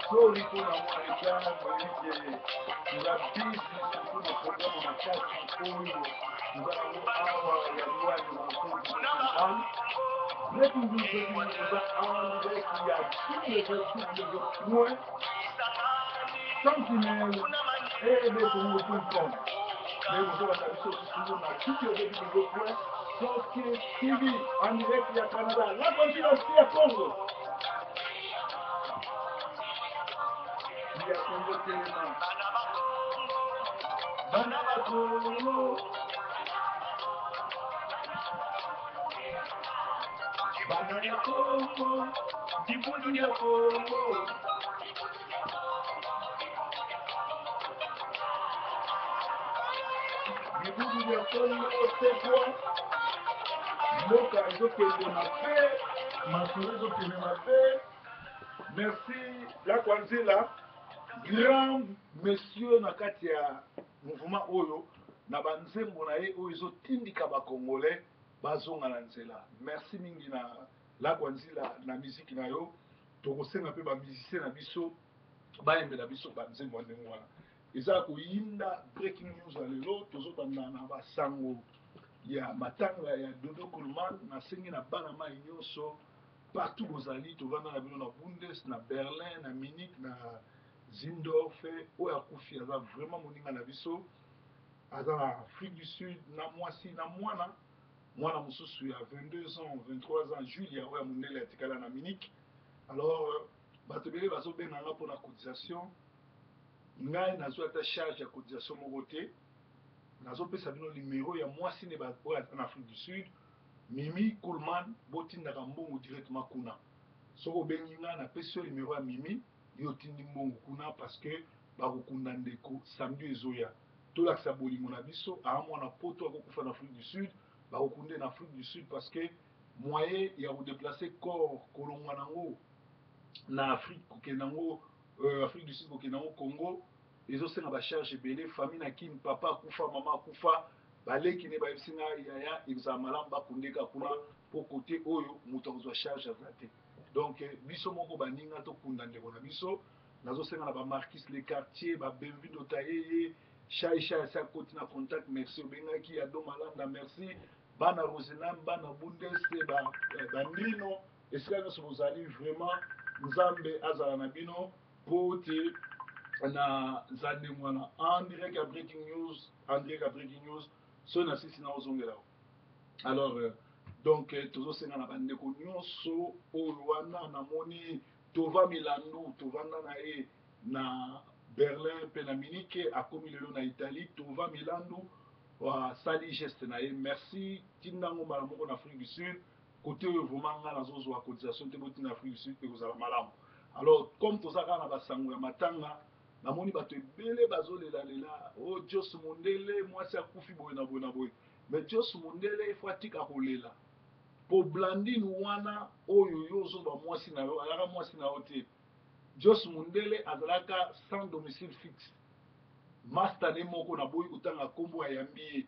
Sorry pour la moitié, nous avons dit pour le programme en macaque, nous allons avoir la loi de la Breaking news, nous avons qu'il y a tous les points sentinelles et les Congo.com. Mais vous avez la chose toujours dans tous les points. Sauf que TV en direct, il y a Canada. La continuation à Congo. Il y a Congo Téléman. Banana Congo. Banana Congo. Dibudunia Congo. Dibudunia Congo, c'est quoi? Moka ezokende na paix, masolo ezokende na paix. Merci la Kwanzela, grand monsieur na kati ya mouvement oyo na banzembo na ye oyo ezotindika bakongolais bazonga na nzela. Merci mingi na la Kwanzela na miziki na yo. Tokosenga mpe bamusicien na biso bayembela biso banzembo ndenge wana. Eza koyinda breaking news ya lelo tozobanda na basango ya matanga ya Dodo Coleman nasengi na bana mai nyonso partout bozali tovanda na bino na Bundes na Berlin na Munich na Zindorf oyo akufi aza vraiment moninga na biso aza na Afrique du Sud na mwasi na mwana mosusu ya 22 ans 23 ans Julia oyo mondele atikala na Munich. Alors bato ebele bazobenga nga mpona cotisation ngai nazwa ata charge ya cotisation moko te. Nazopesa bino numéro ya mwasi ne oyo aza na Afrique du Sud Mimi Coleman botindaka mbongo directement kuna soko obengi nga napesi yo numéro ya Mimi yo otindi mbongo kuna parce que bakokunda ndeko samedi ezoya tolakisa bolingo na biso mwana poto akokufa na Afrique du Sud bakokunde na Afrique du Sud parce que moyen ya kodeplace corps kolongwa nango na Afrique kokende nango Afrique du Sud kokende nango Congo ezosenga bacharge ebele famille na kini papa akufa mama akufa baleki ne bayebisi nga yaya ezala malamu bakundeka kuna po kote oyo moto akozwa charge aza te. Donc biso moko baninga tokunda ndeko na biso nazosenga na bamarquis le quartier babenvido tayeye chai asa koti na contact merci obengaki ya do malanda merci bana rosenam bana bundese bandino esika nyonso bozali vraiment nzambe azala na bino po te na zande mwana en direct ya breaking news so na sisi na ozongela. Alors donc tozosenga na bandeko nyonso oyo wana namoni tova milandu tovanda na ye na Berlin mpe na Munich akomi lelo na Italie tova milandu asali geste na ye merci tindango mbala moko na Afrique du Sud kote oyo vraiment nga nazozwa cotisation te botinda Afrique du Sud mpe kozala malamu. Alors comme toza kaka na basango ya matanga namoni bato ebele bazolelalela o Jos Mondele mwasi akufi boye na boye na boye mais Jos Mondele efo atika kolela po Blandine wana oyo yo ozoba mwasi na yo alaka mwasi na yo te. Jos Mondele azalaka sans domicile fixe master ne moko na boyi kotanga kombo ayambi ye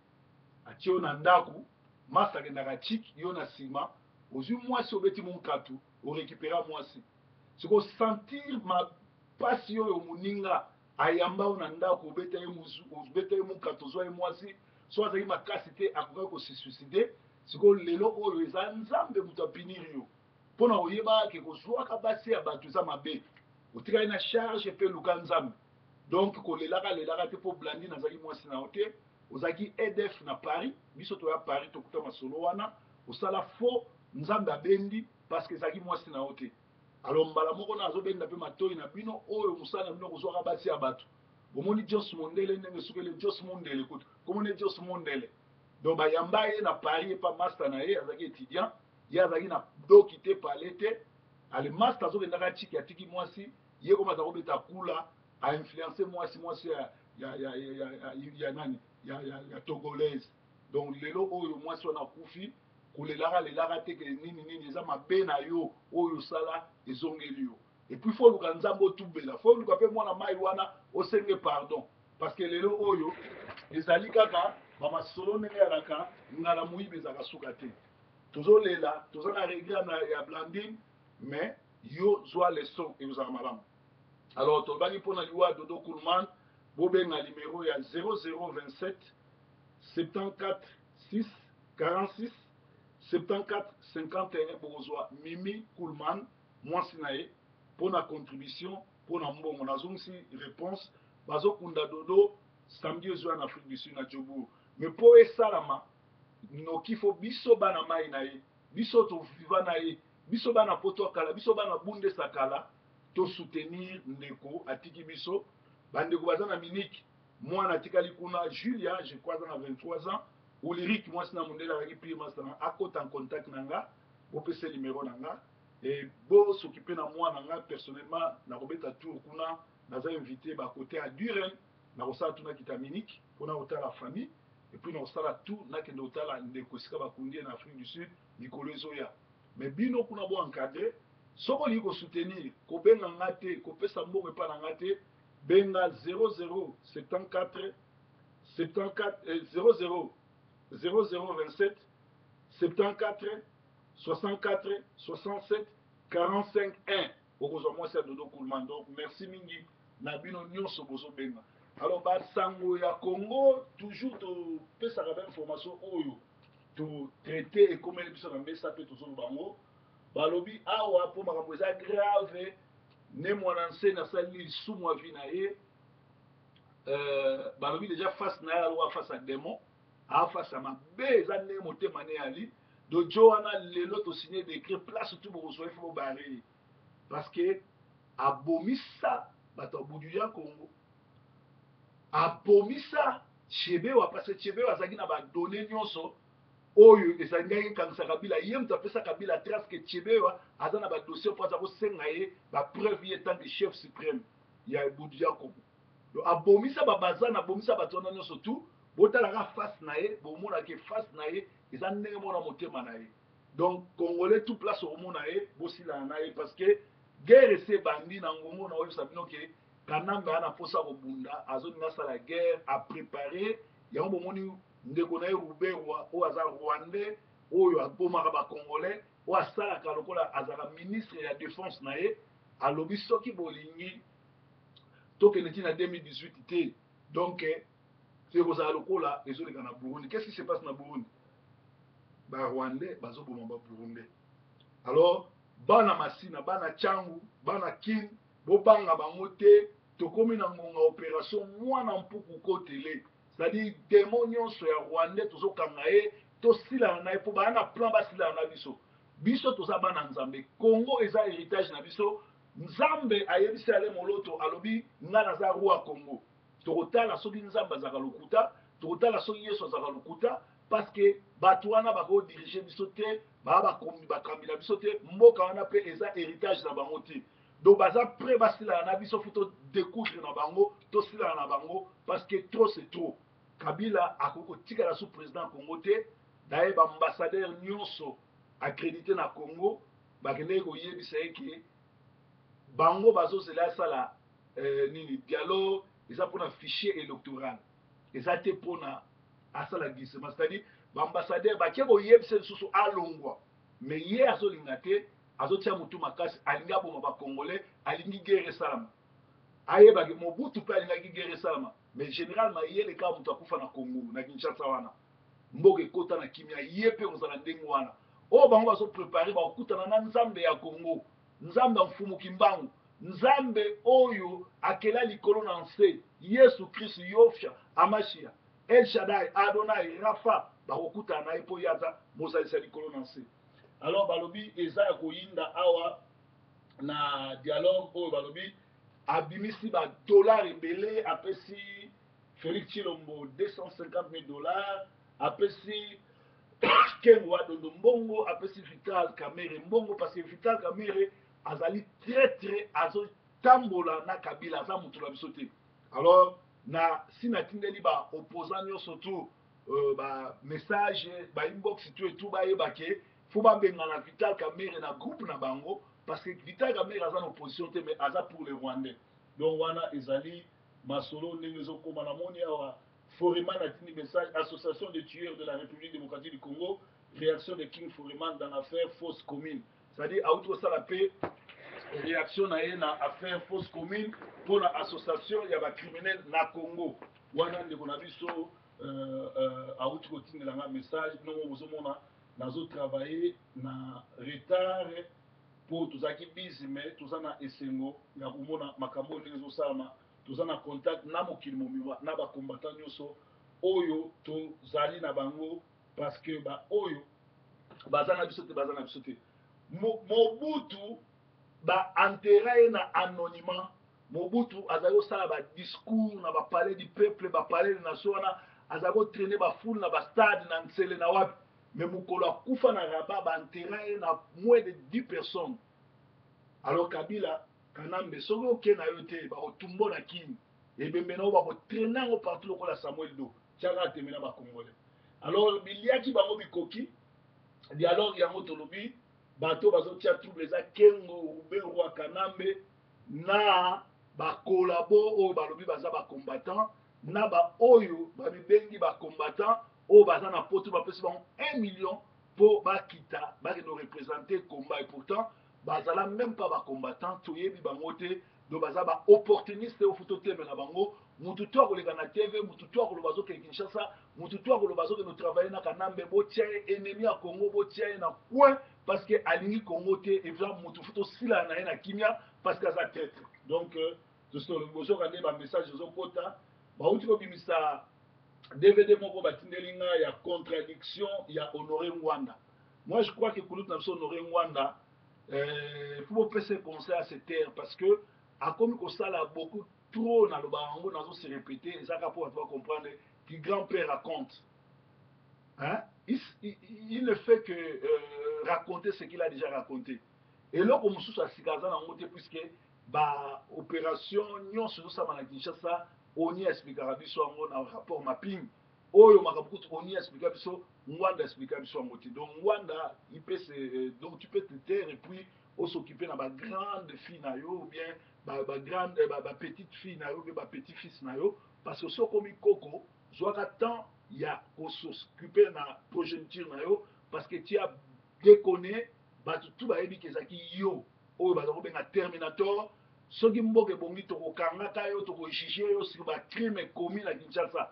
atie yo na ndako master akendaka chik yo na nsima ozwi mwasi obeti monkatu orécupéra mwasi siko sentir pasi oyo moninga ayamba yo na ndako obeta ye monkatu ozwa ye mwasi so azali makasi te akokaki kosisuicide siko lelo oyo eza nzambe moto apiniri yo mpona koyeba ke kozwaka basi ya bato eza mabe otikali na charge mpe luka nzambe. Donc kolelaka te po Blandine azali mwasi na yo te ozalaki EDF na Paris biso toya Paris tokuta masolo wana osala faux nzambe abendi parce que ezalaki mwasi na yo te. Alors mbala moko na azobenda mpe matoi na bino oyo mosala na bino kozwaka basi ya bato bomoni Jos Mondele ndenge sukele Jos Mondele kutu komone Jos Mondele donc bayamba ye na Paris epa master na ye azalaki étudiant ye azalaki na doki te pale te ale master azokendaka chiki atiki mwasi ye koma aza kobeta kula a influencé mwasi ya nani ya togolaise. Donc lelo oyo mwasi wana kufi kulelaka te ke nini eza mabe na yo oyo sala ezongeli yo et puis faut luka nzambe otubela faut luka pe mwana mai wana osenge pardon parce que lelo oyo ezali kaka bamasolo ndenge yalaka ngala moyibi ezalaka suka te tozolela toza na regret ya Blandine mais yo zwa leson ekozala malamu. Alors tolobaki mpona liwa Dodo Coolman bobenga numéro ya 0027 74 6 46 74 51 bokozwa Mimi Coolman mwasi na ye mpona contribution mpona mbongo nazongisi réponse bazokunda Dodo samedi ozwa na Afrique du Sud na Djobour mais mpo esalama noki fo biso bana mai na ye biso toviva na ye biso bana poto akala biso bana bundesa kala to soutenir ndeko atiki biso bandeko baza na Munich mwana atikali kuna Julia je crois na 23 ans ou lyrique moi sina mondela avec pire master akota en contact nanga bopesa numéro nanga et bo s'occuper na moi nanga personnellement na robeta tour kuna naza invité ba côté à Duren na kosala tuna kita Munich pona hôtel la famille et puis na kosala tout na kende hôtel ndeko sika bakundi na Afrique du Sud likolo ezoya mais bino kuna bo encadrer soko li ko soutenir ko benga ngate ko pesa mbongo pa na ngate benga 0074 74 0027 74 64 67 45 1 okozwa mwasi ya Dodo Coolman. Donc merci mingi na bino nyonso bozo benga. Alors basango ya Congo toujours topesaka ba information oyo to traiter ekomeli biso na mesa pe tozolo bango balobi awa mpo makambo eza grave ne mwana nsene asali lisumu avi na ye balobi déjà face na ye aloa face à démon face à mabe eza ndenge motema ne yali dojo wana lelo tosigne décret place tout bokozwa ifo bobare parce que abomisa bato abudu ya Congo abomisa Chebewa parce que Chebewa azalaki na badone nyonso oyo ezalingaki kanisa Kabila ye moto apesa Kabila trace que Chebewa aza na badossier mpo aza kosenga ye bapreuve ye tant que chef suprême ya ebudu ya Congo donc abomisa babazana abomisa bato wana nyonso tu botalaka face na ye bomonake face na ye eza ndenge mona motema na ye donc congolais tout place omona ye bosilana na ye parce que guerre ese ebandi na ngongo na oyebisa bino ke Kanambe ana posa kobunda azoninga asala guerre apréparé yango bomoni ndeko na ye Ruberwa oyo aza rwandais oyo abomaka bacongolais oyo asalaka lokola azalaka ministre ya défense na ye alobi soki bolingi tokende ntina 2018 te donc ekozala lokola ezoleka na Burundi. Qu'est-ce qui se passe na Burundi? Rwandais bazoboma Burundais. Alors bana masina bana changu bana kin bobanga bango te tokomi na ngonga opération mwana mpuku kotele c'est-à-dire démon nyonso ya Rwandais tozokanga ye tosilana na ye mpo bana plan basilana na biso toza bana nzambe. Congo eza héritage na biso nzambe ayebisi ale moloto alobi nga naza roi Congo tokotala soki nzambe azalaka lokuta tokotala soki Yesu azalaka lokuta parce que bato wana bakodirige biso te bakambi na biso te mboka wana mpe eza héritage na bango te donc baza prêt basilana na biso fo todécoudre na bango tosilana na bango parce que trop c'est trop. Kabila akoki kotikala sous président ya Congo te daye baambassadeur nyonso accrédité na Congo bakendeki koyebisa ye ke bango bazozela asala nini dialogue eza mpona fichier électoral eza te mpona asala glissement c'est-à-dire baambassadeur bakie koyebisa lisusu alongwa mais ye azolinga te azotia motu makasi alingi aboma bacongolais alingi guerre esalama ayebaki Mobutu mpe alingaki guerre esalama mais généralement ye leka moto akufa na Congo na Kinshasa wana mboka ekota na kimia ye mpe kozala ndenge wana oyo bango bazoprépare bakokutana na nzambe ya Congo nzambe amfumuki mbangu nzambe oyo akela likolo na nse Yesu Kristu Yofia Amashia El Shaddai Adonai Rafa bakokutana na ye mpo yaza bozalisa likolo na nse. Alors balobi eza ya koyinda awa na dialogue oyo balobi abimisi $, ebele apesi Félix Tshilombo $250,000 apesi Kengo Adondo mbongo apesi Vital Kamerhe mbongo parce que Vital Kamerhe azali très azotambola na Kabila aza moto na biso te. Alors na sina tindeli ba opposant nyonso tu ba message ba inbox tout bayebake faut babenga na Vital Kamerhe na groupe na bango parce que Vital Kamerhe aza na opposition te mais aza pour les Rwandais. Donc wana ezali masolo ndenge ezokoma na moni awa Foreman a dit message, association de tueurs de la République démocratique du Congo, réaction de King Foreman dans l'affaire fausse commune. C'est-à-dire, à outre ça, la paix, réaction dans l'affaire fausse commune pour l'association, il y a des criminels na Congo. Wana ndeko na biso à outre côté de la message, nous avons travaillé na retard pour tous qui busy mais tous na esengo ya kumona makambo ndezo salama tous na contact na mokili momiwa na ba combattant nyoso oyo to zali na bango parce que ba oyo bazana biso te Mobutu ba enterré na anonymat. Mobutu azali sala ba discours na ba palais du peuple, ba palais de nation wana azali traîner ba foule na ba stade na Nsele na wapi. Mais mukolo akufa na Rabat ba enterré na moins de 10 personnes. Alors Kabila Kanambe soki oke na yo te ba otumbo na kini. Ebembe na ba ko traîner ngo partout lokola Samuel Do. Tiaka temena ba Congolais. Alors biliaki bango bikoki dialogue yango tolobi bato bazotia trouble eza Kengo Rubero Kanambe na bakolabo oyo balobi baza bacombattant na baoyo babibengi bacombattant oyo baza na poto bapesi bango 1 million mpo bakita bakende représenter combat et pourtant bazala même pas bacombattant toyebi bango te do baza baopportuniste oyo futa otemela bango mutu to akoleka na tv mutu to akoloba azokende kinshasa mutu to akoloba azokende otravaille na Kanambe botia ye ennemi ya Congo botia ye na coin parce que alingi Congo te et puis mutu futa osila na ye na kimia parce que aza tête donc bozokande bamessage ezokota bauti kobimisa dvd moko batindeli ngai ya contradiction ya Honoré Ngwanda. Moi je crois que kulutu na biso Honoré Ngwanda faut bopesa conseil à se taire parce que akomi kosala beaucoup trop na loba yango nazo se répéter ezaka mpo bato bacomprendre que grand-père raconte hein? Il ne fait que raconter ce qu'il a déjà raconté eloko mosusu asika aza nango te puisque baopération nyonso ezosala na Kinshasa oni explikaka biso yango na rapport mapping oyo makambo kutu oni explika biso Ngwanda explika biso yango te donc Ngwanda donc tu peux te taire et puis s'occuper na bagrande fille na yo ou bien petite fille na yo ou bien petit fils na yo parce que soki okomi koko zwaka temps ya kosoccuper na progéniture na yo parce que tu as déconné bato tu bayebi ke ezalaki yo oyo baza kobenga terminator soki mboka ebongi tokokangaka yo tokojuge yo sur bacrime ekomi na Kinshasa.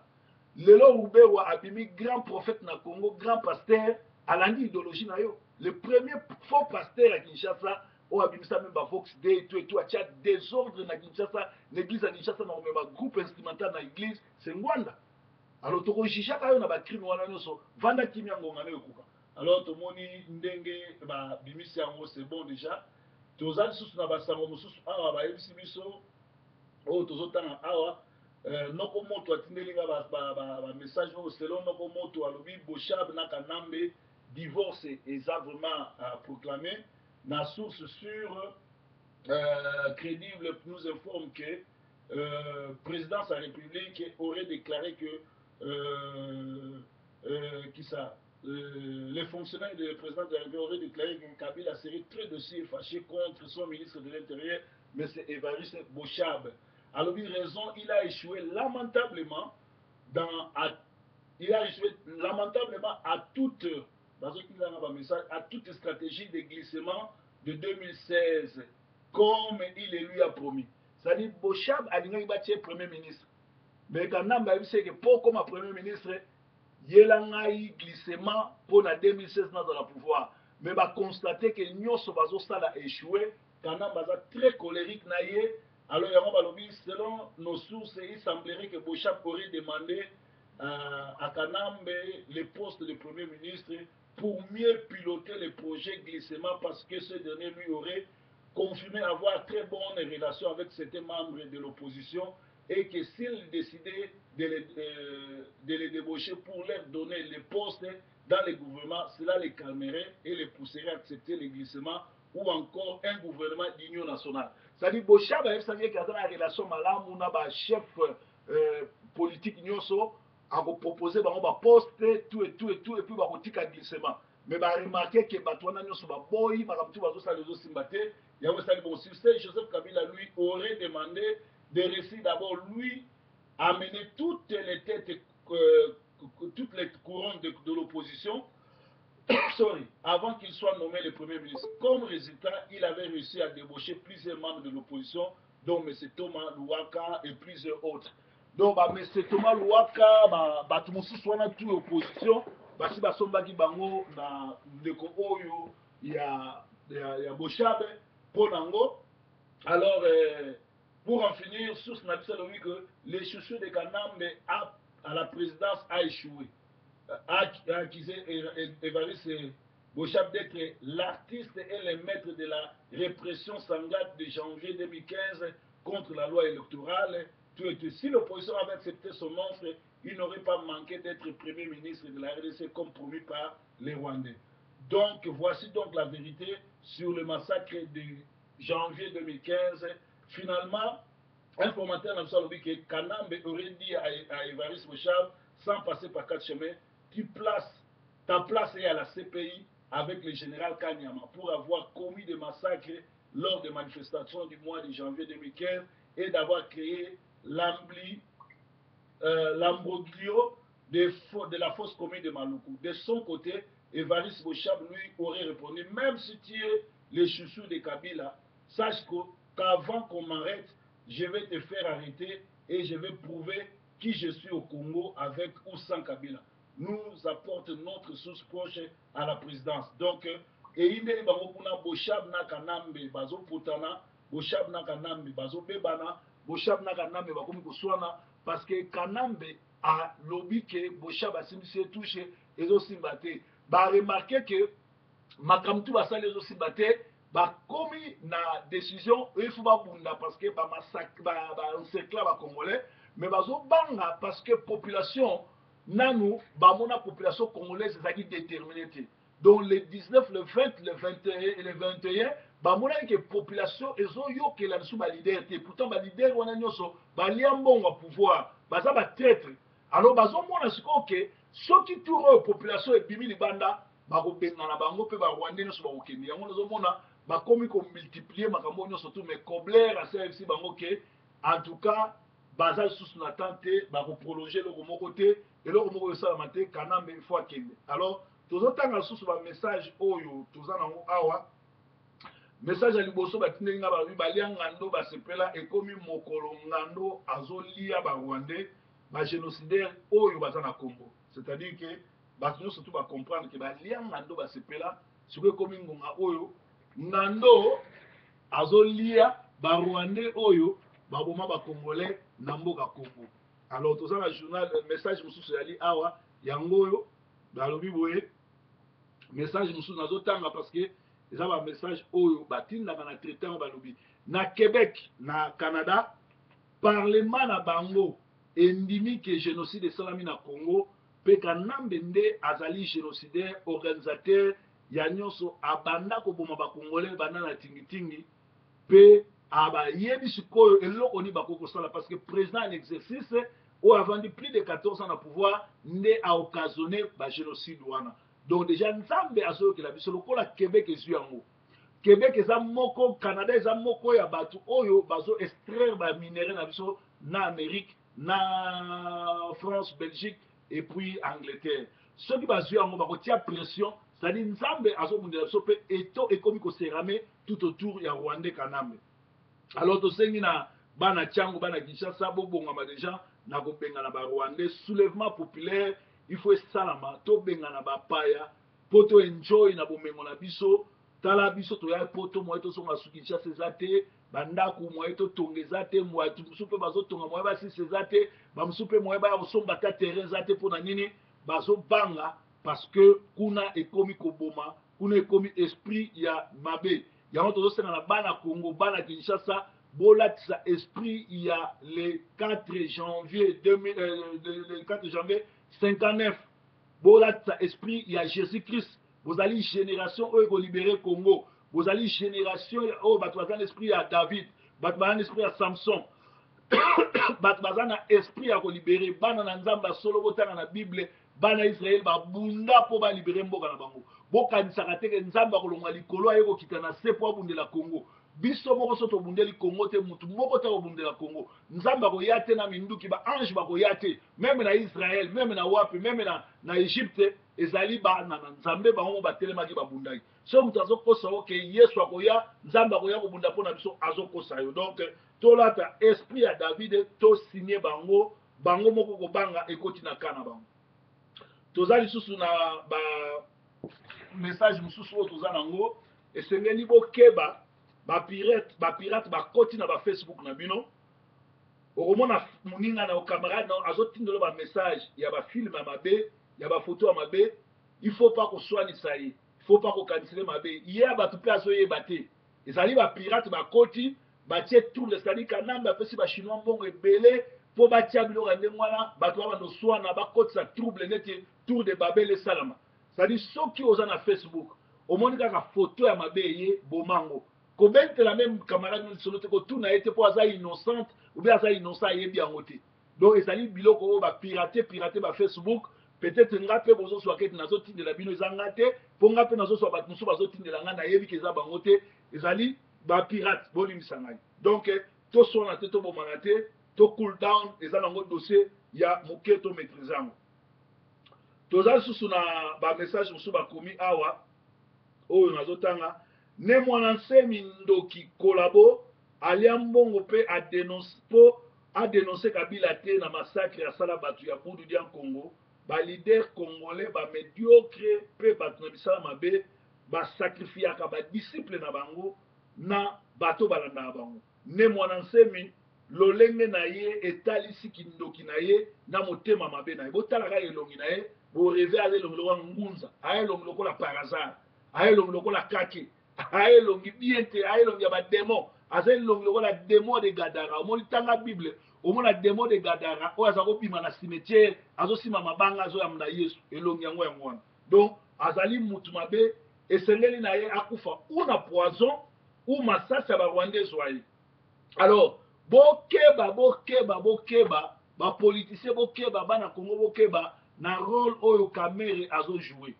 Lelo Rubero abimi grand prophète na Congo, grand pasteur alandi idéologie na yo. Le premier faux pasteur à Kinshasa o abimisa même ba Vox Day et tout a désordre na Kinshasa, l'église à Kinshasa na même groupe instrumental na église c'est Ngwanda. Alors tokojuge yo na bacrime wana nyonso vanda kimia ngonga na yokuka. Alors tomoni ndenge ba bimisi yango c'est bon déjà. Tozali susu na basango mosusu awa bayebisi biso oyo tozotanga awa noko moto atindeli nga bamessage oyo selon noko moto alobi Bochab na Kanambe divorce eza vraiment proclamé na source sûre crédible nous informe que présidence de la République aurait déclaré que qui ça les fonctionnaires du président de la République auraient déclaré que Kabila serait très dossier fâché contre son ministre de l'Intérieur, M. Évariste Bochab. Alors, une raison, il a échoué lamentablement à toute stratégie de glissement de 2016, comme il le lui a promis. C'est-à-dire, Bochab a dit qu'il va être Premier ministre. Mais quand on a dit que pour comme Premier ministre, yelangai glissement pour la 2016 dans le pouvoir mais va constater que nyonso bazosala échoué quand on baza très colérique naie alors yango balobi selon nos sources il semblerait que Bochab aurait demandé à Kanambe le poste de premier ministre pour mieux piloter le projet glissement parce que ce dernier lui aurait confirmé avoir très bonnes relations avec certains membres de l'opposition et que s'il décidait de les débaucher pour leur donner les postes dans le gouvernement, cela les calmerait et les pousserait à accepter le glissement ou encore un gouvernement d'union nationale. C'est-à-dire que Bochab a savait qu'il y a une relation malade, on a un chef politique nyonso à proposer un poste, tout, et puis il y a un glissement. Mais il a remarqué que Batouana nyonso va boy, par exemple, il y a un bon succès. Joseph Kabila, lui, aurait demandé de réussir d'abord lui amené toutes les têtes, toutes les couronnes de l'opposition, sorry, avant qu'il soit nommé le Premier ministre. Comme résultat, il avait réussi à débaucher plusieurs membres de l'opposition, dont M. Thomas Louaka et plusieurs autres. Donc, M. Thomas Louaka, tout le monde soit dans toute l'opposition, si basombaki bango na ndeko oyo ya Bochabe pour nango. Alors, pour en finir, source nationale dit que les chouchous de Kanambe à la présidence a échoué. A accusé Évariste Bochab d'être l'artiste et le maître de la répression sanglante de janvier 2015 contre la loi électorale. Si l'opposition avait accepté son offre, il n'aurait pas manqué d'être Premier ministre de la RDC comme promis par les Rwandais. Donc, voici donc la vérité sur le massacre de janvier 2015. Finalement, un commentaire dans le dit que Kanambe aurait dit à Évariste Bochab, sans passer par quatre chemins, ta place est à la CPI avec le général Kanyama pour avoir commis des massacres lors des manifestations du mois de janvier 2015 et d'avoir créé l'ambroglio de la fosse commune de Maluku. De son côté, Évariste Bochab lui aurait répondu, même si tu es le chouchou de Kabila, sache qu'avant qu'on m'arrête, je vais te faire arrêter et je vais prouver qui je suis au Congo avec ou sans Kabila. Nous apporte notre source proche à la présidence. Donc, et il est Bochab na Kanambe bazo putana, Bochab na Kanambe bazo bebana, Bochab na Kanambe bakomi koswana parce que Kanambe a lobby que Bochab a simisi touché et aussi batté. Ba remarquer que makamtu basali les aussi batté, ba komi na décision il faut pas bunda parce que ba massacre ba encercler ba congolais, mais bazo banga parce que population nanou, la population congolaise est déterminée. Donc le 19, le 20, le 21 et le 21, que la population est que la sous leader. Pourtant, les leader on a nyoso, liambon au pouvoir, ça va traître. Alors, mona siko que ceux qui tournent la population et bimi libanda, benga na bango pe ba Rwandais no so ba okeni. Yango zo mona ba komi ko multiplier makambo nyoso tout mais Kobler a servi bango que en tout cas bazal sous natante ba ko prolonger le mon côté et le mot ça maté Kanambe une fois qu'il. Alors tous autant sous ba message oyo tous en awa message à liboso ba tinenga ba bali ngando ba sepela et komi mokolo ngando azolia ba Rwandais ba génocidaire oyo bazana Congo. C'est-à-dire que ba surtout ba comprendre que ba lia ngando ba sepela ce que komi ngonga oyo ngando azolia ba Rwandais oyo ba boma ba Congolais na mboka Congo. Alors tout ça, le journal, le message mususu yali awa yangoyo balobi boye message mususu nazotanga parce que eza ba message oyo batindaka na traitement balobi na Québec na Canada parlement na bango endimi que génocide esalami na Congo pe Kanambe nde azali génocidaire organisateur ya nyonso abanda koboma ba Congolais banda na tingitingi pe aba yebi sikoyo eloko ni bakoko sala parce que président en exercice ou avant de plus de 14 ans à pouvoir né a occasionné ba génocide wana. Donc déjà nzambe azo que la biso lokola Québec ezu yango. Québec eza moko, Canada eza moko ya batu oyo bazo extraire ba minerais na biso na Amérique, na France, Belgique et puis Angleterre. Ceux qui bazu yango bakotia pression, c'est-à-dire nzambe azo mundela biso pe eto ekomi ko serame tout autour ya Rwanda Kanambe. Alors to sengi na bana Tchango bana Kinshasa bobongama déjà na kobenga na ba Rwandais soulèvement populaire il faut salama to benga na ba paya poto enjoy na bomengo na biso tala biso to ya poto mo to songa su Kinshasa ezate banda ku mo to tongezate mo atu musupe bazo tonga mo ba si sezate ba musupe mo ba somba ta terrain zate pona nini bazo banga parce que kuna ekomi koboma kuna ekomi esprit ya mabe. Il y a un autre na bana Congo, bana Kinshasa, bolatisa esprit il y a le 4 janvier 59. Bolatisa esprit il y a Jésus-Christ. Vous allez génération où vous libérer Congo. Vous allez génération où vous avez l'esprit à David, vous avez l'esprit à Samson. Vous avez l'esprit à libérer. Bana nanzamba solo botana na Bible, bana Israël ba bunda pour ba libérer mboka na bango. Boka nisakate nzamba kolonga likolo ayeko kitana se po abundela Congo. biso moko so tobundeli Congo te mutu moko ta obundela Congo nzamba ko yate na minduki ba ange ba ko yate même na Israël même na wapi même na Égypte ezali ba na nzambe bango batelemaki babundaki so mutu azokosa oke Yesu akoya nzamba akoya kobunda mpona biso azokosa yo donc tolata esprit ya David to signé bango bango moko kobanga ekoti na kana bango toza lisusu na ba message mususu oyo toza nango esengeli bokeba bapirate bakoti na bafacebook na bino okomona moninga na ocamarade na azotindela bamessage ya bafilme ya mabe ya bafoto ya mabe il faut pas koswanisa ye il faut pas kokanisele mabe ye ya bato mpe azoyeba te ezali bapirate bakoti batie trouble cetadi kanambe apesi bachinois mbongo ebele mpo batia biloko ya ndenge wana bato ba bandoswana bakotisa trouble neti tour de babel esalama cetadi soki oza na Facebook omoni kaka foto ya mabe ye bomango kobentela même camarade lisolo te kotuna ye te mpo aza innocente ou bien aza innocent ayebi yango te donc ezali biloko oyo bapirate bafacebook peut-être nga mpe bozoswaka ete nazotindela bino eza nga te mpo nga mpe nazoswa bato mosusu bazotindela nga nayebi ke eza bango te ezali bapirate bolimisa ngai donc toswana te tobomana te to cool down eza nango dossier ya moke to maîtrise yango toza lisusu na bamessage mosusu bakomi awa oyo nazotanga ne mwana nsemi ndoki kolabo alia mbongo mpe adenonse Kabila te na massacre ya sala bato ya budu dia Congo balider congolais bamediocre mpe bato na bisala mabe basacrifiaka badisciple na bango na bato balandaka bango ne mwana nsemi lolenge na ye etalisi kindoki na ye na motema mabe na ye botalaka elongi na ye boreve aza elongi lokola ngunza aya elongi lokola parazar aya elongi lokola kake aya elongi bien te aya elongi ya bademo aza elongi lokola demo de Gadara omoni tanga bible omona demo de Gadara oyo aza kobima na cimetière azosima mabanga azoyamba na Yesu elongi yango wana donc azali mutu mabe esengeli na ye akufa ou na poison ou masasi ya barwanda ezwa ye alors bokeba bapoliticien bokeba bana Congo bokeba na rôle oyo Kamere azojoue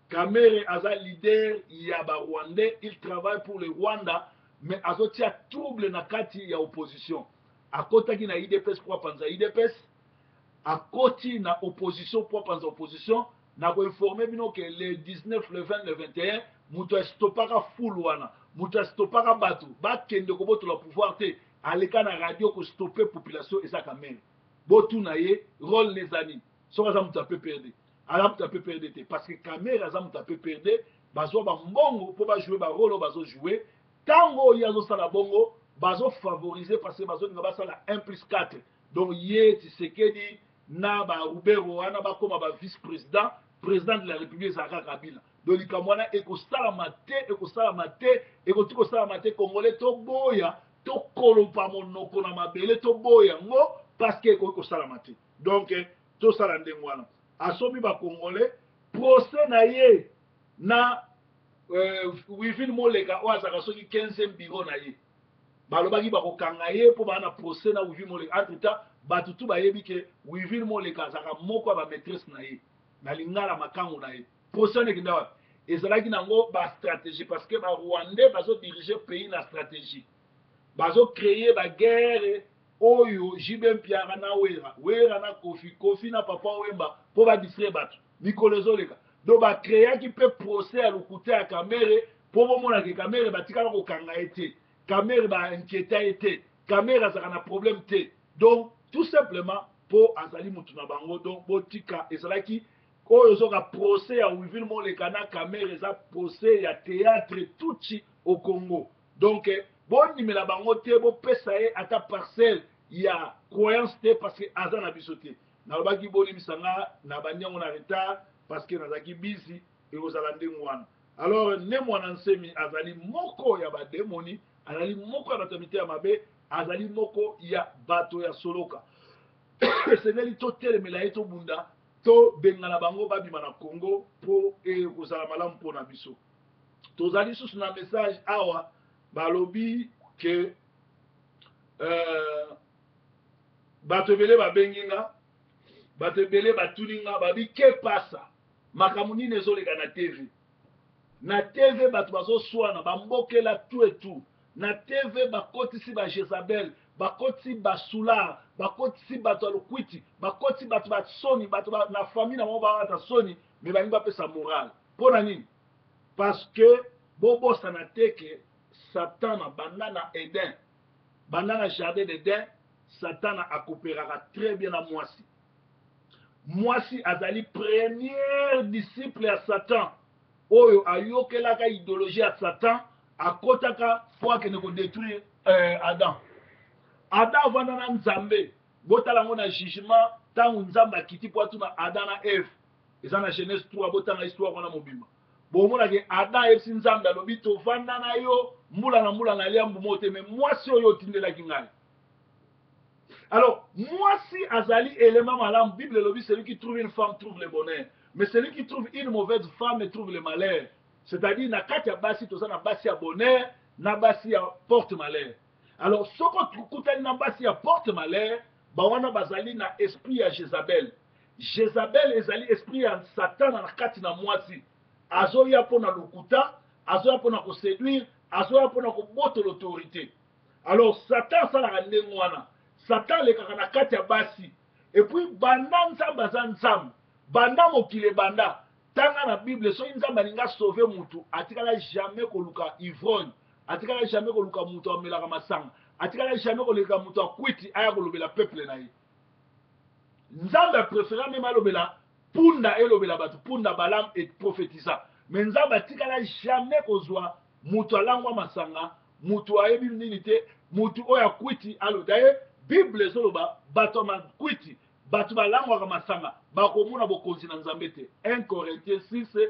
Kamere aza leader ya barwandais il travaille pour le Rwanda mais azotia trouble na kati ya opposition akotaki na IDPS pour panza IDPS akoti na opposition pour panza opposition na ko informer bino que le 19 le 20 le 21 muto estopaka full wana muto estopaka batu bakende ko boto la pouvoir te aleka na radio ko stopper population eza Kamere botu na ye rôle les amis soka za muto peut perdre ala muto peut perdre te parce que Kamere za muto peut perdre bazo ba mbongo po ba jouer ba rôle bazo jouer tango yazo sala bongo bazo favoriser parce que bazo nga basala 1+4 donc ye Tshisekedi na ba Rubero wana ba koma ba vice-président président de la République Zaka Kabila donc likamwana ekosala mate ekosala mate congolais to boya to kolopa monoko na mabele to boya ngo parce que ekosala mate donc to sala ndengwana asomi ba congolais procès na ye na Wivin Moleka oyo azaka soki 15e bureau na ye balobaki bakokanga ye mpo baa na procès na Wivin Moleka entre temps bato tu bayebi ke Wivin Moleka azaka moko ya bamaîtresse na ye na lingala makango na ye procès wana ekenda wapi ezalaki nango bastratégie parce que barwandais bazodirige pays na stratégie bazocreye baguerre oyo jibe mpiara na wera na kofi na papa wemba mpo badistraire bato mikolo ezoleka donc bacréaki mpe procès ya lokuta ya Kamere mpo bomonaki Kamere batikala kokanga ye te Kamere bainquieta ye te Kamere azalaka na problème te donc tout simplement mpo azali mutu na bango donc botika ezalaki oyo ozoka procès ya Wivin Moleka na Kamere eza procès ya théâtre tuti au Congo donc bonimela bango te bopesa ye ata parcelle ya croyance te parce que aza na biso te nalobaki bolimisa nga na bandiango na retard parce que nazaki busy ekozala ndenge wana alors ne mwana nsemi azali moko ya bademoni azali moko ya bato ya mitema mabe azali moko ya bato ya soloka esengeli totelemela ye tobunda tobengana bango babima na Congo mpo ekozala malamu mpo na biso tozali susu na message awa balobi ke bato ebele babengi nga bato ebele batuni nga babi ke pasa makambo nini ezoleka na TV bato bazoswana bambokela tu etu na TV bakotisi ba Jezabel, bakotisi ba Soula, bakotisi bato ya lokwiti, bakotisi bato ba soni, bato na famille na mo ba ta soni, mais ba ngba pesa moral. Pona nini? Parce que bobo sana teke Satan na banana Eden, banana jardin d'Eden, Satan a coopérera très bien à Mwasi. Mwasi azali premier disciple à Satan. Oyo ayokelaka idéologie à Satan, akotaka fois que ne ko détruire Adam. Adam vanda na Nzambe, botala ngona jugement tangu Nzambe akiti po tuna Adam na Eve. Eza na Genèse 3 botanga histoire wana mobima. Bomona ke Adam esi Nzambe alobi to vanda na yo mbula na liambu mote mais mwasi oyo tindelaki ngai. Alors, mwasi azali élément malam, Bible lobi, celui qui trouve une femme trouve le bonheur. Mais celui qui trouve une mauvaise femme trouve le malheur. C'est-à-dire, na kati ya basi, toza na basi ya bonheur, na basi ya porte malheur. Alors, soko tukutani na basi ya porte malheur, bawana bazali na esprit ya Jezabel. Jezabel ezali esprit ya Satan na kati na mwasi. Azoya pona lukuta, azoya pona ko séduire, azoya pona ko boto l'autorité. Alors, Satan sala ndenge wana. Satan le kaka na kati ya basi. Et puis banda nzambe aza nzambe. Banda mokile banda. Tanga na Bible so nzambe alinga sauver mutu, atikala jamais koluka ivrogne. Atikala jamais koluka mutu amelaka masanga. Atikala jamais koluka mutu akwiti aya kolobela peuple na ye. Nzambe préféra même alobela punda elobela batu, punda Balaam et prophétisa. Mais nzambe atikala jamais kozwa mutu alangwa masanga, mutu ayebi nini te, mutu oya kwiti alo daye. Bible zoloba bato ma kwiti bato balangwa masanga bakomuna bokonzi na Nzambe te. 1 Corinthiens 6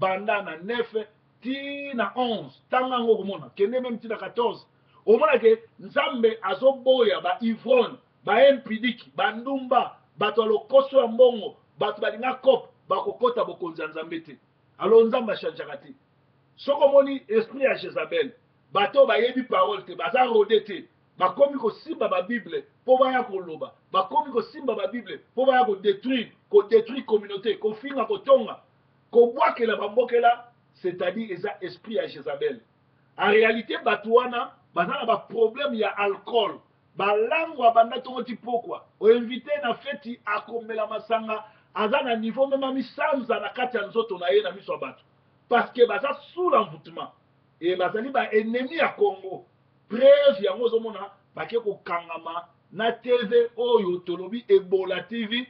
banda na 9 ti na 11 tanga ngo komona kende même ti na 14 omona ke Nzambe azoboya ba ivrogne ba impudique ba ndumba bato lokoso ya mbongo bato balinga kop bakokota bokonzi na Nzambe te. Alors Nzambe achangeaka te. Soko moni esprit ya Jezabel bato bayebi parole te baza rodé te. Bakomi ko simba ba Bible po baya ko loba, bakomi ko simba ba Bible po baya ko détruire communauté, ko finga ko tonga, ko bwakela bambokela, c'est-à-dire eza esprit ya Jezabel. En réalité batuana bazana ba problème ya alcool, ba langwa banda tongo ti pokwa. O invité na feti akomela masanga, azana niveau même misanza na kati ya nzoto na ye na miso batu. Parce que baza sous l'envoûtement et bazali ba ennemi ya Congo. Preuve yango zomona bake ko kangama na TV oyo tolobi Ebola TV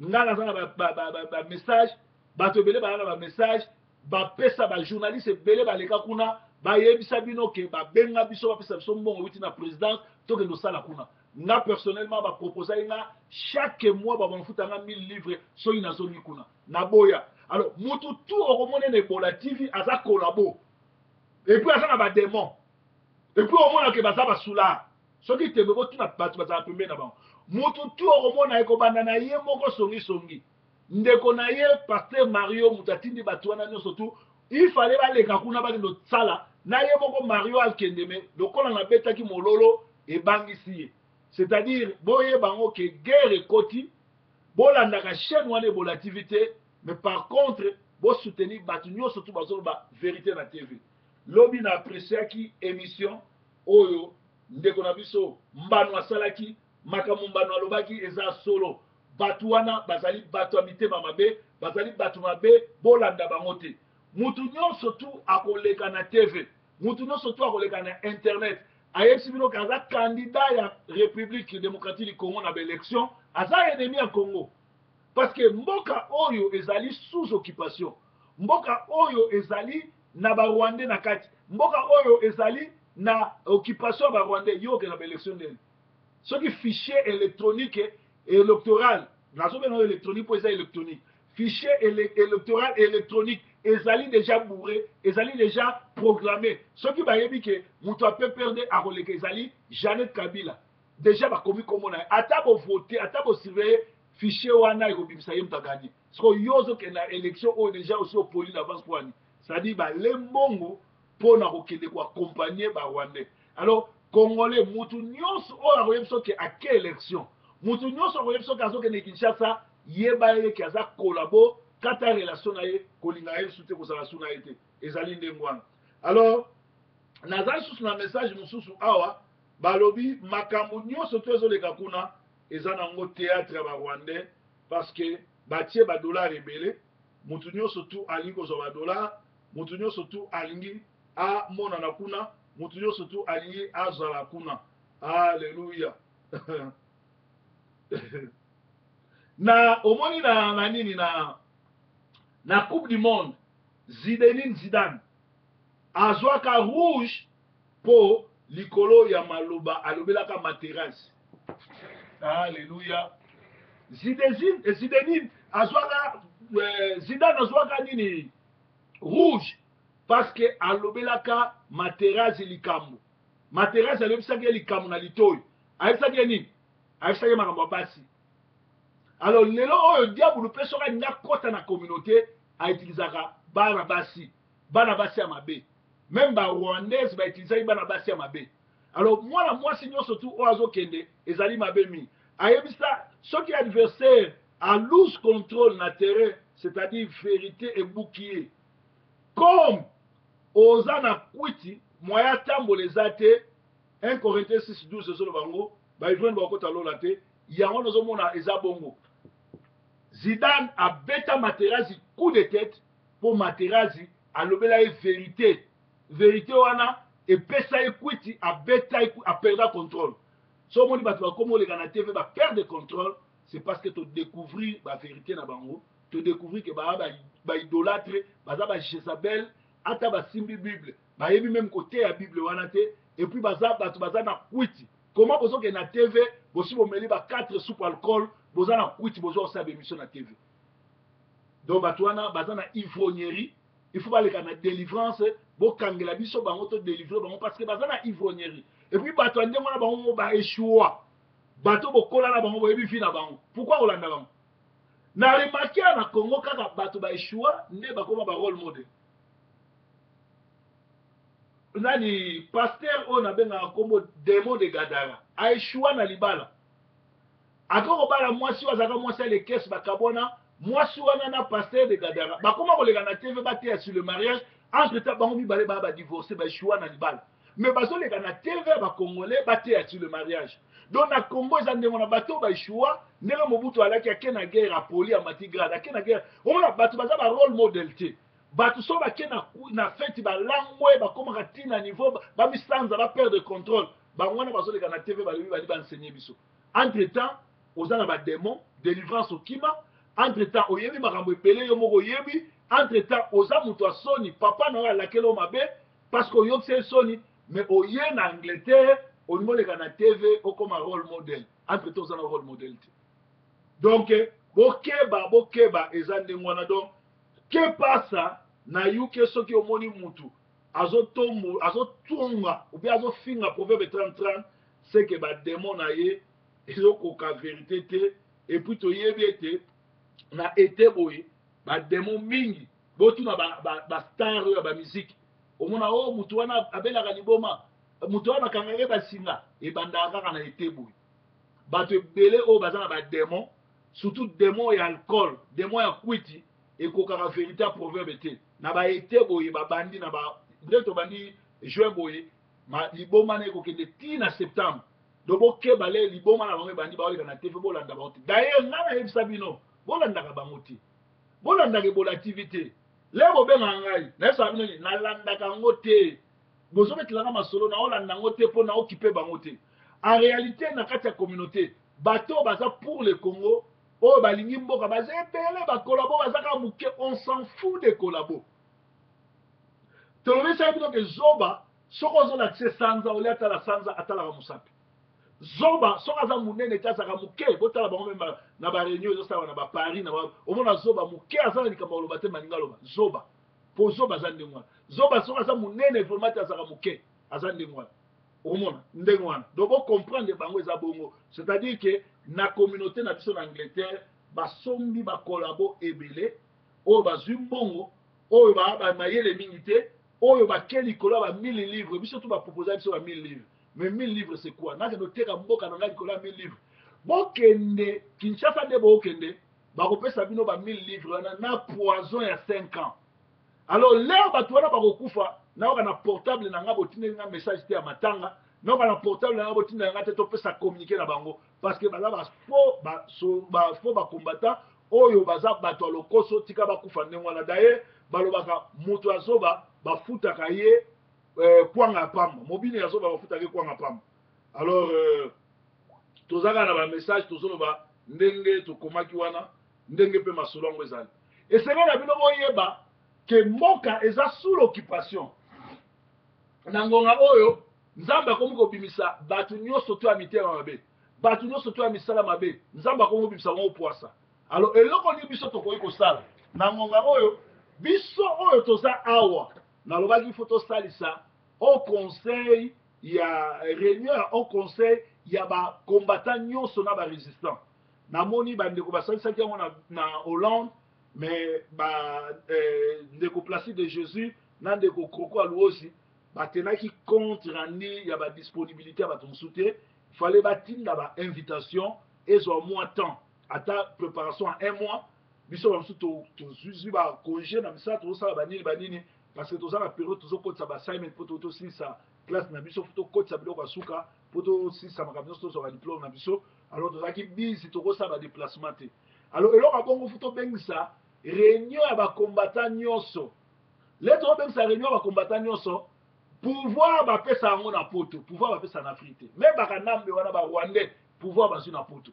ngana zana ba message bato bele ba na ba message ba pesa ba journaliste bele ba leka kuna ba yebisa bino ke ba benga biso ba pesa biso mbongo witi na présidence to ke no sala kuna nga personnellement ba proposer nga chaque mois ba bonfuta nga 1000 livres so ina zoni kuna na boya. Alors mutu tout okomone na Ebola TV aza collabo et puis aza na ba démon. Et puis au moins que baza basula soki te bebo tuna bato baza pembe na bango mutu tu okomona ekobanda na ye moko songi ndeko na ye pasteur Mario mutatindi bato wana nyonso tu il fallait baleka kuna bakendo tsala na ye moko Mario alkendeme lokola na betaki mololo ebangisi ye. C'est-à-dire boye bango ke guerre ekoti bolandaka chaîne wana Ebola TV te, mais par contre bo soutenir bato nyonso tu bazoloba vérité na TV. Lobi na apresiaki émission oyo ndeko na biso mbano asalaki makambo mbano alobaki eza solo bato wana bazali bato ya mitema mabe bazali bato mabe bolanda bango te. Mutu nyonso tu akoleka na TV, mutu nyonso tu akoleka na internet ayebisi bino kaza candidat ya République démocratique du Congo na élection aza ennemi ya Congo. Parce que mboka oyo ezali sous occupation, mboka oyo ezali na ba Rwandais na kati, mboka oyo ezali na occupation ba Rwandais yo ke na élection ndeni. Soki fichier électronique électoral, nazo beno électronique pour ça électronique. Fichier électoral électronique ezali déjà bourré, ezali déjà programmé. Soki ba yebi ke muto a perdre a koleka ezali Janet Kabila. Déjà ba komi komona ata bo voter, ata bo surveiller fichier wana eko bimisa yem ta gagner. So yozo ke na élection o déjà aussi au poli d'avance pour ani. C'est-à-dire bah les mbongo pour na kokende ko accompagner ba Rwandais. Alors Congolais mutu nyonso o a koyebso ke a quelle élection. Mutu nyonso o koyebso ka zo ke ne Kinshasa yeba ye ke aza collabo kata relation na ye kolinga ye soute ko sala suna ete ezali ndengwana. Alors naza lisusu na message mosusu awa balobi makambo nyonso to ezoleka kuna eza nango théâtre ya barwandais parce que batie badollar ebele mutu nyonso tu alingi kozwa badollar mutu nyonso tu alingi amonana kuna mutu nyonso tu alingi azala kuna. Alléluia. Na omoni na nini na coupe du monde Zinedine Zidane azwaka rouge po likolo ya maloba alobelaka Materazzi. Alléluia. Zinedine azwaka Zidane azwaka nini rouge parce que alobelaka Materazzi likambo. Materazzi alobisaki likambo na litoyi. Ayebisaki nini? Ayebisaki makambo basi. Alors lelo oyo diable pe soka nga kota na communauté a utilisaka bana basi ya mabe. Même ba rwandaise ba utiliser bana basi ya mabe. Alors moi si nyonso tu oazo kende ezali mabe mi. Ayebisa soki adversaire a loose contrôle na terrain, c'est-à-dire vérité et bouclier. Comme ozana kwiti moya tambola ezate 1 Corinthiens 6:12 ezolo bango ba ivren ba kota lola te yango nozomona eza bongo. Zidane a bêta Materazzi coup de tête pour Materazzi a lobela vérité. Vérité wana et pesa equity a bêta a perdre contrôle. So moni batwa comme les gana TV ba perdre contrôle, c'est parce que tu découvrir la vérité na bango, tu découvrir que ba idolâtre, ba Jézabel, ata ba simbi Bible, ba yebi même côté ya Bible wana te et puis baza na quiti. Comment bozo ke na TV, bosi bo meli ba 4 soupe alcool, boza na quiti bozo sa émission na TV. Donc batwana baza na ivrognerie, il faut aller na délivrance, bo kangela biso bango to délivrer bango parce que baza na ivrognerie. Et puis bato ndemo na bango ba échoua. Bato bokola na bango boyebi fi na bango. Pourquoi olanda bango? Na remarqué na Congo kaka bato ba échoua nde bakoma ba rôle modèle. Nani pasteur on a benga kombo démon de Gadara a échoué na libala akoko bala mwasi wazaka mwasi les caisses bakabona mwasi wana na pasteur de Gadara bakoma kolega na TV batia sur le mariage entre temps bango mibale ba divorcer ba échoué na libala mais bazo lega na TV ba congolais batia sur le mariage donc na Congo za ndemo na bato ba échoué ndenge Mobutu alaki akena guerre a poli a matigrade akena guerre on a bato baza ba rôle modèle te. Bato so bake na fête ba langwe ba koma katina niveau ba misanza ba perdre contrôle ba ngwana bazo leka na TV ba lebi ba enseigner biso entre temps ozana ba démon délivrance okima entre temps oyebi makambo epele yo moko yebi entre temps oza muto soni papa na ya lakelo mabe parce que yo c'est soni mais oye na Angleterre au niveau leka na TV okoma rôle modèle entre temps ozana rôle modèle donc bokeba ezande ngwana donc que pasa na yuke soki omoni mutu azotunga ou bien azofinga proverbe 30-30 c'est que ba démon na ye ezokoka vérité te et puis toyebi ete na ete boye ba démon mingi botuna ba star ya ba musique omona o mutu wana abelaka liboma mutu wana kangake basinga ebandaka kaka na ete boye bato ebele oyo baza na ba démon surtout démon ya alcool démon ya kwiti ekokaka vérité ya proverbe te na ba ete boye babandi na ba nde tobandi juin boye liboma na ekokende ti na septembre do bokeba le liboma na bango ebandi baoleka na TV bolanda bango te d'ailleurs nga nayebisa bino bolandaka bango te bolandaka ebolative te le bobengaka ngai nayebisaka bino nalandaka yango te bozobetelanga masolo naolanda yango te mpo naokipe bango te en réalité na kati ya communauté bato baza pour le Congo oyo balingi mboka baza ebele bakolabo bazaka moke on s'en fout de kolabo tolobisaki bino ke zoba soko ozolakise sanza oli atala sanza atalaka mosapi zoba soko aza monene te azaka moke botala bango meme na bareunion ezosala na baparis omona zoba moke aza na likambo aloba te maninga aloba zoba mpo zoba aza ndenge wana zoba soko aza monene vraimen te azaka moke aza ndenge wana omona ndenge wana donc bocomprendre bango eza bongo c'est-à-dire que na communauté na biso na Angleterre basombi bakolabo ebele oyo bazwi mbongo oyo bamayele mingi te oyo bake likolo ya ba 1000 livres biso tu baproposa biso ba 1000 livres mais 1000 livres c'est quoi nakende oteka mboka na ngai likolo ya 1000 livres bokende Kinshasa nde bokende bakopesa bino ba 1000 livres wana na poison ya 5 ans alors leo bato wana bakokufa naoka na portable na nga botineli nga message te ya matanga naoka na portable na nga botineli nga te topesa communiquer na bango parce que baza bafaux bacombattant oyo baza bato ya lokoso tika bakufa ndenge wana daye balobaka moto azoba bafutaka ye kwanga ya pamba mobini azoba bafutaka ye kwanga pamba alors tozaka na bamessage tozoloba ndenge tokomaki wana ndenge mpe masolo yango ezali esenge na bino boyeba ke mboka eza sous l'occupation na ngonga oyo nzambe akomi kobimisa bato nyonso to ya mitema mabe bato nyonso to ya misala mabe nzambe akomi kobimisa bango poasa alors eloko nini biso tokoki kosala na ngonga oyo biso oyo toza awa nalobaki fo tosalisa au conseil ya réunion au conseil ya bacombattant nyonso na barésistant namoni bandeko basalisaki yango na Hollande mais ndeko Placide de Jésus na ndeko Kroko Aluosi batenaki compte rendu ya badisponibilité ya bato mosusu te fallait batinda bainvitation ezwa mois temps ata préparation en un mois biso bamosusu tozwi bacongé na misala tozosala banini parce que toza na période tozokotisa baassignment mpo tosilisa classe na biso fo tokotisa biloko ya suka mpo tosilisa makambo nyonso tozwa badiplome na biso alors tozalaki bisi tokosala badéplacement te alors eloko ya bongo fo tobengisa réunion ya bacombattant nyonso le tokobengisa réunion ya bacombattant nyonso pouvoir bapesa yango na poto pouvoir bapesa na afrique te me bakanambe wana barwandais pouvoir bazwi na poto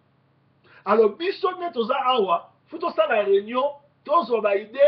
alors biso nde toza awa fo tosala réunion tozwa baide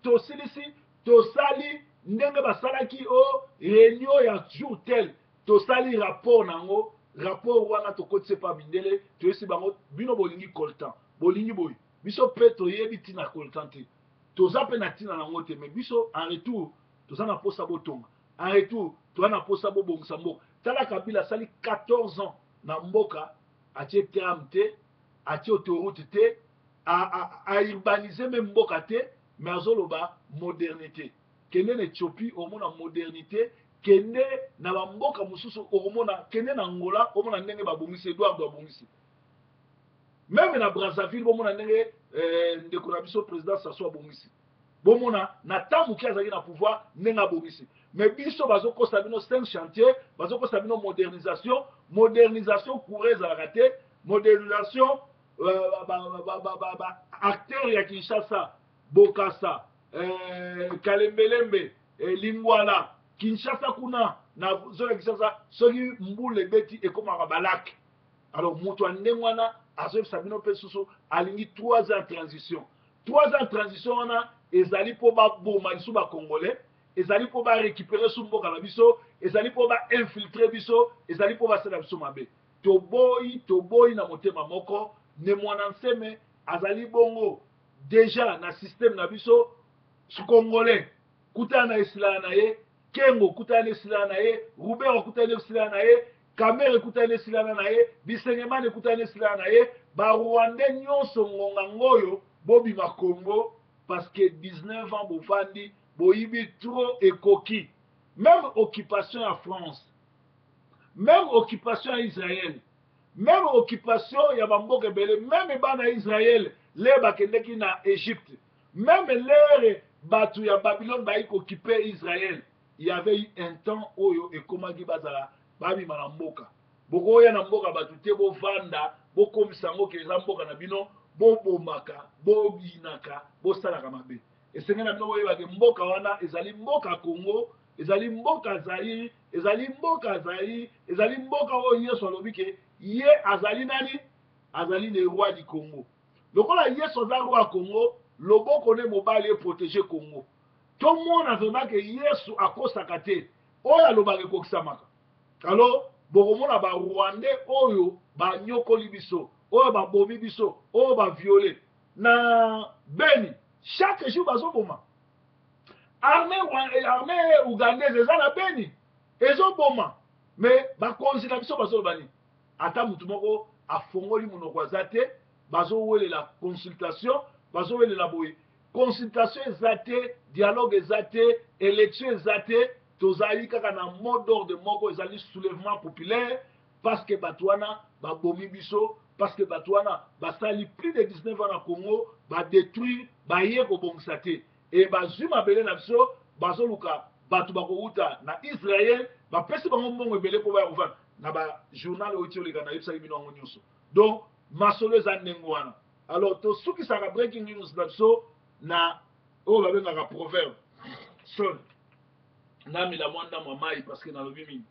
tosilisi tosali ndenge basalaki o réunion ya jour tel tosali rapport nango rapport wana tokotisi pa mindele toyesi bango bino bolingi coltan bolingi boyi biso mpe toyebi ntina coltan te toza mpe na ntina nango te mais biso en retour toza na mposa botonga en retour toza na mposa bobongisa mboka tala Kabila asali 14 ans na mboka atie tram te atie autoroute te aurbaniser même mboka te mais azoloba modernité kende na Éthiopie omona modernité kende na bamboka mosusu omona kende na Angola omona ndenge babongisi Edouard babongisi même na Brazzaville bomona ndenge ndeko na biso président Sassou abongisi bomona na tamu ki azali na pouvoir ndenge abongisi mais biso bazokosa bino 5 chantier bazokosa bino modernisation courant ezalaka te modernisation acteur ya Kinshasa Bokassa Kalembelembe Lingwala Kinshasa kuna na zone Kinshasa soki mbule ebeti ekomaka balak alors moto ndenge wana azoyebisa bino mpe susu alingi 3 ans de transition 3 ans de transition wana ezali mpo baboma lisu bacongolais ezali mpo barécupere su mboka na biso ezali mpo bainfiltre biso ezali mpo basala biso mabe toboyi na motema moko ne mwana nseme azali bongo déjà na système na biso congolais kutana na esila na ye Kengo kutana na esila na ye Rubero kutana na esila na ye Kamere kutana na esila na ye Bisengemane kutana na esila na ye ba Rwandais nyonso ngonga ngoyo bobima Congo parce que 19 ans bovandi boyibi trop ekoki même occupation à France même occupation à Israël même occupation ya bamboka ebele même bana Israël le bakendeki na Égypte même l'ère batu ya Babylone bayi occuper Israël il y avait eu un temps oyo ekomaki bazala babima na mboka bokoya na mboka batu te bovanda bokomisa ngo ke eza mboka na bino bobomaka bobinaka bosalaka mabe esenge na bino boyebake mboka wana ezali mboka Congo ezali mboka Zaïre ezali mboka Zaïre ezali mboka oyo Yesu alobi ke ye azali nani azali le roi du Congo lokola Yesu aza roi ya Congo loboko ne mobali eprotege Congo tomona vraiment ke Yesu akosaka te oyo alobaka ekokisamaka alors bokomona ba Rwandais oyo banyokoli biso oyo babomi biso oyo baviole na Beni chaque jour bazoboma armée ougandaise eza na Beni ezoboma mais bakonzi na biso bazoloba nini ata mutu moko afongoli monoko aza te bazowelela consultation bazowelela boye consultation eza te dialogue eza te élection eza te tozali kaka na mot d'ordre moko ezali soulèvement populaire parce que bato wana babomi biso parce que bato wana basali plus de 19 ans na Congo badétruire baye kobongisa te et bazwi mabele na biso bazoluka bato bakouta na Israël bapesi bango mbongo ebele mpo baya kovanda na bajournal oyo ti oleka na yebisaki bino yango nyonso. Donc masolo eza ndenge wana. Alors tosukisaka breaking news na biso na oyo babengaka proverbe sol namela mwa ndambo ya mai parce que nalobi mingi.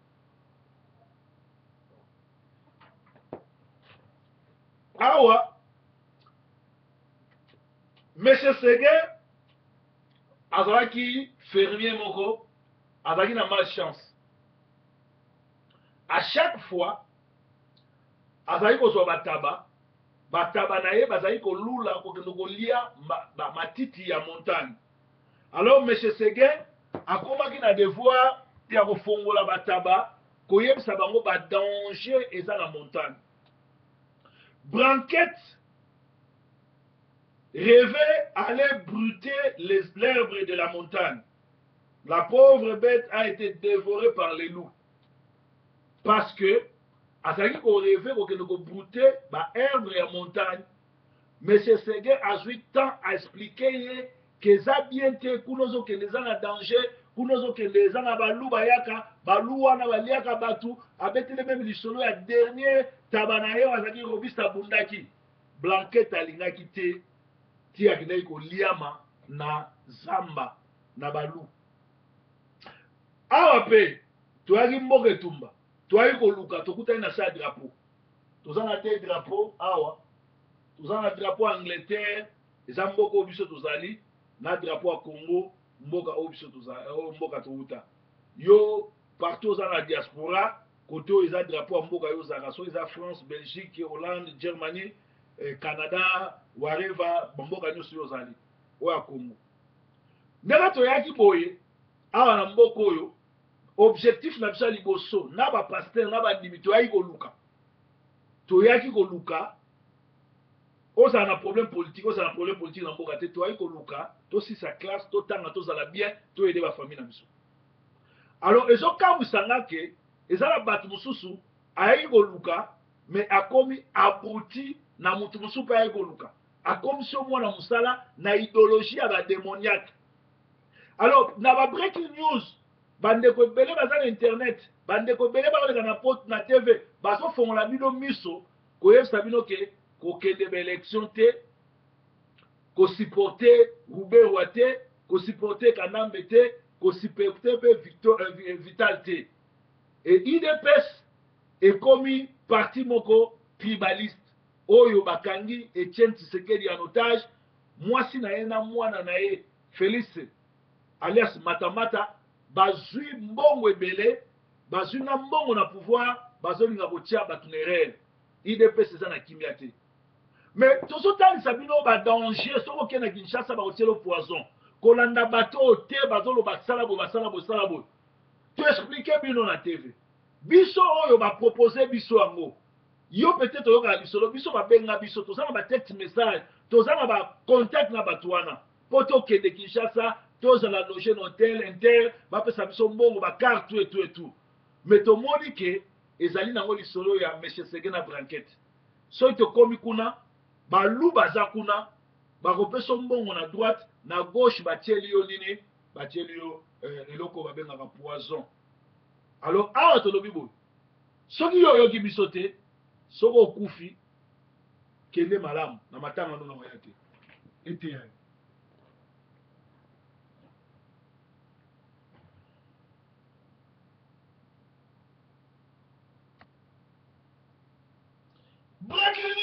Awa Monsieur Ségué azalaki fermier moko azalaki na malchance. À chaque fois azalaki kozwa bataba na ye bazalaki kolula kokende kolia matiti ya montagne. Alors Monsieur Ségué akomaki na devoir ya kofongola bataba koyebisa bango badanger eza na montagne. Branquette rêvait aller brûter l'herbe de la montagne. La pauvre bête a été dévorée par les loups. Parce que, à ce qu'on rêvait qu'on brûter l'herbe de la montagne, M. Ségué a eu temps à expliquer que ça bien été, que les gens en danger, que les gens en balou bayaka, balou wana baliaka batu, avec les mêmes du solo, la dernière tabanaye, azaki robista bundaki. Blanquette alingaki te. Ti akendaki koliama na zamba na balu. Awa pe toyaki mboka etumba toyaki koluka tokutani na sa drapeau toza na te drapeau awa toza na drapeau ya Angleterre eza mboka oyo biso tozali na drapeau ya Congo mboka oyo biso tozali mboka touta yo partout oza na diaspora kote oyo eza drapeau ya mboka yo ozalaka so eza France, Belgique, Hollande, Germanie, Canada, wherever bamboka nyonso yo ozali oyo ya Congo. Ndenge toyaki boye awa na mboka oyo objectif na biso ya liboso na bapaster na bandimi toyaki koluka ozala na problème politique na mboka te toyaki koluka tosisa classe totanga tozala bien toyede bafamille na biso. Alors ezokambwisanga ke eza na bato mosusu ayaki koluka mais akomi abruti na mutu mosusu mpe ayaki koluka akomi so mwana mosala na idéologie ya badémoniaque. Alors na ba breaking news bandeko ebele baza na internet bandeko ebele bakoleka na pote na tv bazofongola bino miso koyebisa bino ke kokende baélection te kosupporte Rouberwa te kosupporte Kanambe te kosupporte mpe Vital te. Et IDPS ekomi parti moko tribaliste oyo bakangi Etienne Tshisekedi en otage mwasi na ye na mwana na ye Félix alias Matamata bazwi mbongo ebele bazwi na mbongo na pouvoir bazolinga kotia bato na erreur. IDPS eza na kimia te mais tozotalisa bino badanger soki okende na Kinshasa bakotiela poison kolanda bato oyo te bazoloba sala boye toexplike bino na tv biso oyo bapropose biso yango yo peut-être oyokaka lisolo biso babenga biso toza na batext message toza na bacontact na bato wana mpo tokende Kinshasa tozala loge na hotel inter bapesa biso mbongo bakarte etu mais tomoni ke ezali nango lisolo ya M. Ségué na Branquette. Soki tokomi kuna balu baza kuna bakopesa mbongo na droite na gauche batieli yo nini batieli yo eloko babengaka poison. Alors awa tolobi boye soki yo oyoki biso te soki okufi kende malamu na matanga no na moya te ete breaking